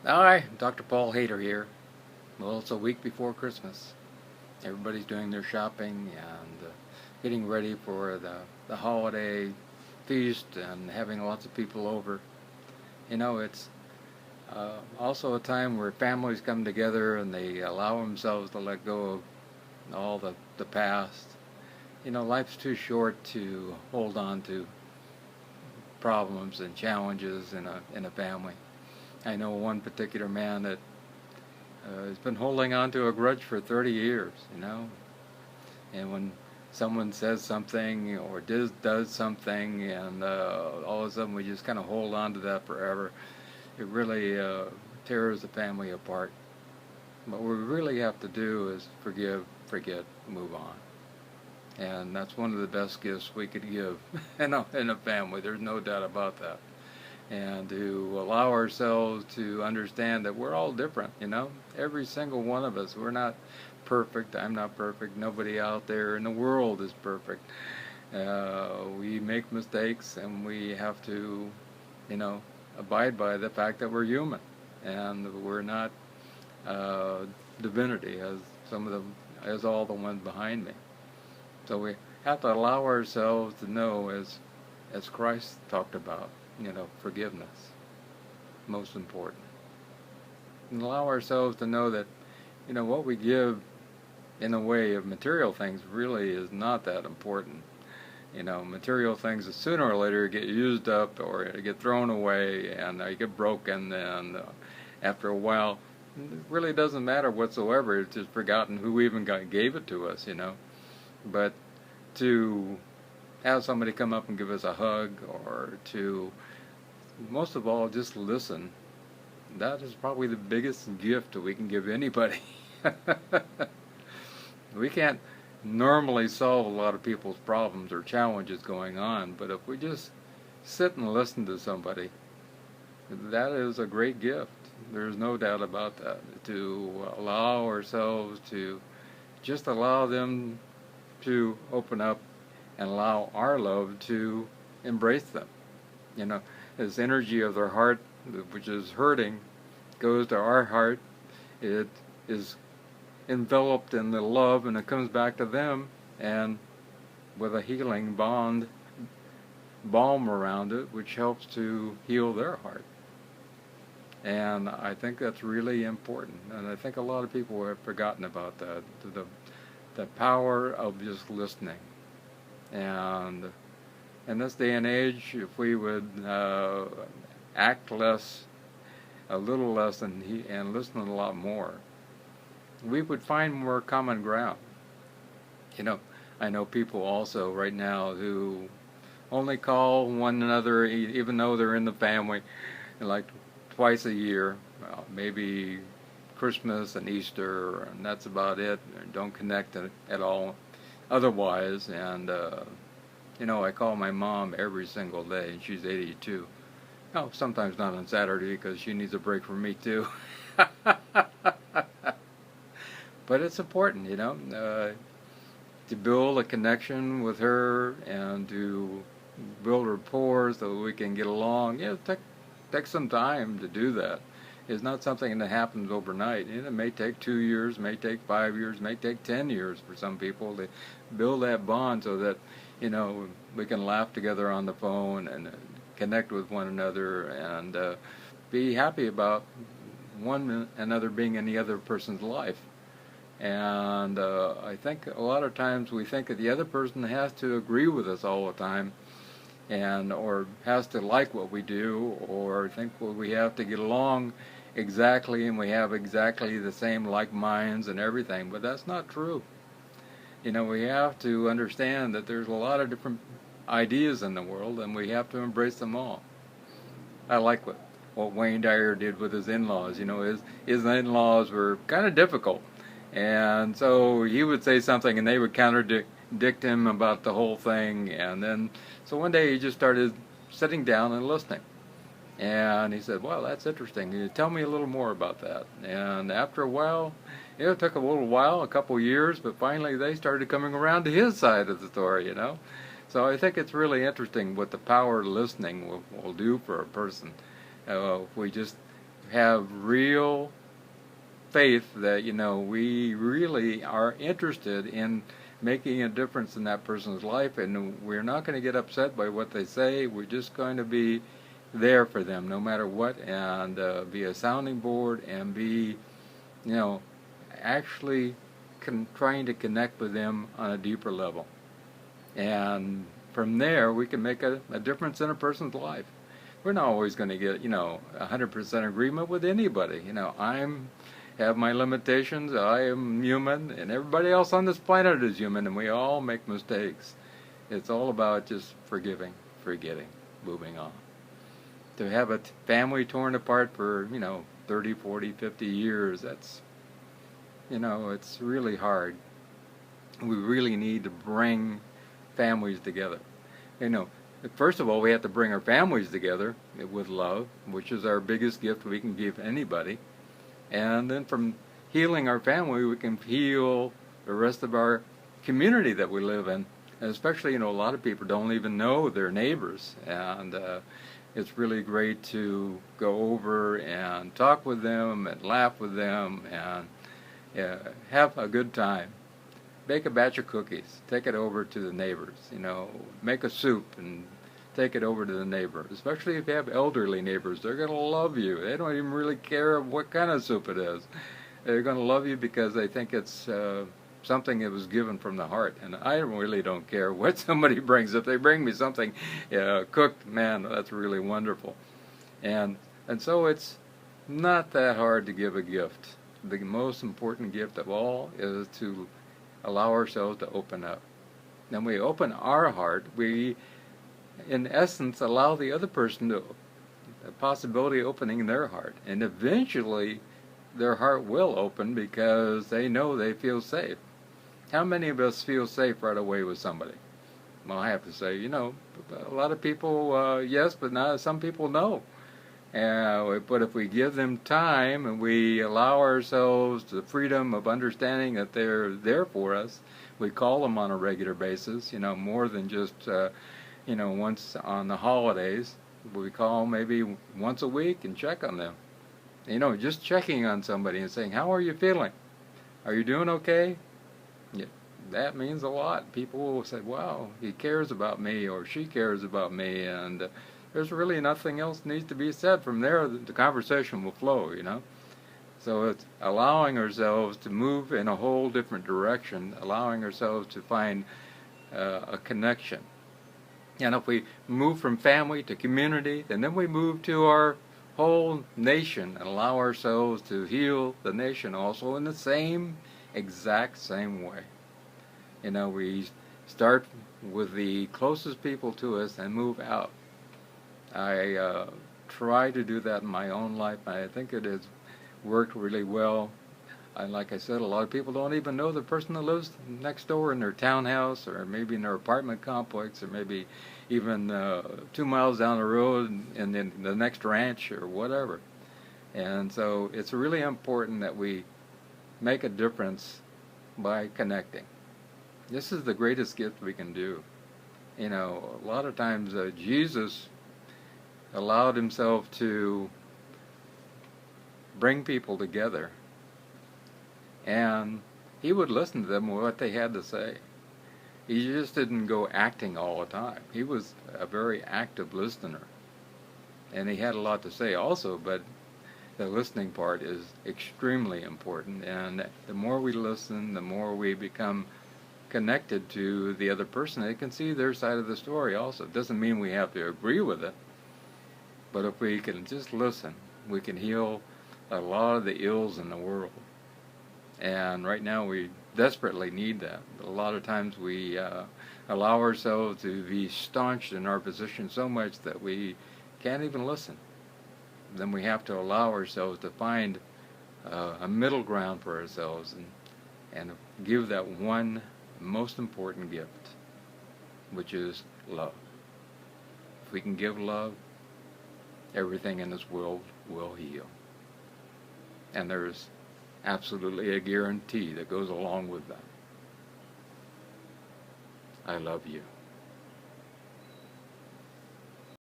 Hi, Dr. Paul Haider here. Well, it's a week before Christmas. Everybody's doing their shopping and getting ready for the holiday feast and having lots of people over. It's also a time where families come together and they allow themselves to let go of all the past. Life's too short to hold on to problems and challenges in a family. I know one particular man that has been holding on to a grudge for 30 years. And when someone says something or does something, and all of a sudden we just kind of hold on to that forever, it really tears the family apart. What we really have to do is forgive, forget, move on. And that's one of the best gifts we could give in a family. There's no doubt about that. And to allow ourselves to understand that we're all different. Every single one of us. We're not perfect. I'm not perfect. Nobody out there in the world is perfect. We make mistakes, and we have to, you know, abide by the fact that we're human, and we're not uh, divinity as as all the ones behind me. So we have to allow ourselves to know, as Christ talked about, forgiveness, most important. And allow ourselves to know that, what we give in the way of material things really is not that important. Material things sooner or later get used up or get thrown away and they get broken, and after a while, it really doesn't matter whatsoever. It's just forgotten who even gave it to us. But to have somebody come up and give us a hug, or to, most of all, just listen, that is probably the biggest gift that we can give anybody. We can't normally solve a lot of people's problems or challenges going on, but if we just sit and listen to somebody, that is a great gift. There's no doubt about that. To allow ourselves to just allow them to open up and allow our love to embrace them. You know, this energy of their heart, which is hurting, goes to our heart. It is enveloped in the love, and it comes back to them, and with a healing balm around it, which helps to heal their heart. And I think that's really important. And I think a lot of people have forgotten about that. The power of just listening. And in this day and age, if we would act less, a little less, and listen a lot more, we would find more common ground. You know, I know people also right now who only call one another, even though they're in the family, like twice a year, maybe Christmas and Easter, and that's about it. Don't connect at all otherwise. And I call my mom every single day, and she's 82. No, sometimes not on Saturday because she needs a break from me too. But it's important, to build a connection with her and to build rapport so we can get along. Take some time to do that. It's not something that happens overnight. It may take 2 years, may take 5 years, may take 10 years for some people to build that bond so that, we can laugh together on the phone and connect with one another and be happy about one another being in the other person's life. And I think a lot of times we think that the other person has to agree with us all the time, and or has to like what we do, or think we have to get along exactly, and we have exactly the same like minds and everything. But that's not true. We have to understand that there's a lot of different ideas in the world, and we have to embrace them all. I like what Wayne Dyer did with his in-laws. His in-laws were kind of difficult, and so he would say something, and they would contradict him about the whole thing. And then, so one day he just started sitting down and listening. And he said, "Well, that's interesting. Can you tell me a little more about that?" And after a while, it took a little while, a couple years, but finally they started coming around to his side of the story. So I think it's really interesting what the power of listening will do for a person. If we just have real faith that, we really are interested in making a difference in that person's life, and we're not going to get upset by what they say. We're just going to be there for them no matter what, and be a sounding board, and be, actually trying to connect with them on a deeper level. And from there, we can make a difference in a person's life. We're not always going to get, 100% agreement with anybody. I'm have my limitations. I am human, and everybody else on this planet is human, and we all make mistakes. It's all about just forgiving, forgetting, moving on. To have a family torn apart for, 30, 40, 50 years, that's, it's really hard. We really need to bring families together. First of all, we have to bring our families together with love, which is our biggest gift we can give anybody. And then from healing our family, we can heal the rest of our community that we live in. And especially, a lot of people don't even know their neighbors. And it's really great to go over and talk with them and laugh with them and have a good time. Bake a batch of cookies. Take it over to the neighbors. Make a soup and take it over to the neighbor. Especially if you have elderly neighbors, they're going to love you. They don't even really care what kind of soup it is. They're going to love you because they think it's something that was given from the heart. And I really don't care what somebody brings. If they bring me something cooked, man, that's really wonderful. And so it's not that hard to give a gift. The most important gift of all is to allow ourselves to open up. Then we open our heart, we in essence allow the other person to the possibility of opening their heart, and eventually their heart will open because they know they feel safe. How many of us feel safe right away with somebody? Well, I have to say, a lot of people yes, but not some people no. But if we give them time and we allow ourselves the freedom of understanding that they're there for us, we call them on a regular basis, more than just, once on the holidays. We call maybe once a week and check on them. Just checking on somebody and saying, how are you feeling? Are you doing okay? Yeah, that means a lot. People will say, wow, he cares about me or she cares about me, and there's really nothing else needs to be said. From there, the conversation will flow, So it's allowing ourselves to move in a whole different direction, allowing ourselves to find a connection. And if we move from family to community, and then we move to our whole nation and allow ourselves to heal the nation also in the exact same way. We start with the closest people to us and move out. I try to do that in my own life. I think it has worked really well. And like I said, a lot of people don't even know the person that lives next door in their townhouse, or maybe in their apartment complex, or maybe even 2 miles down the road in the next ranch or whatever. And so it's really important that we make a difference by connecting. This is the greatest gift we can do. A lot of times Jesus allowed himself to bring people together, and he would listen to them what they had to say. He just didn't go acting all the time. He was a very active listener, and he had a lot to say also, but the listening part is extremely important, and the more we listen, the more we become connected to the other person. They can see their side of the story also. It doesn't mean we have to agree with it, but if we can just listen, we can heal a lot of the ills in the world. And right now we desperately need that. A lot of times we allow ourselves to be staunched in our position so much that we can't even listen. Then we have to allow ourselves to find a middle ground for ourselves and give that one most important gift, which is love. If we can give love, everything in this world will heal. And there's absolutely a guarantee that goes along with that. I love you.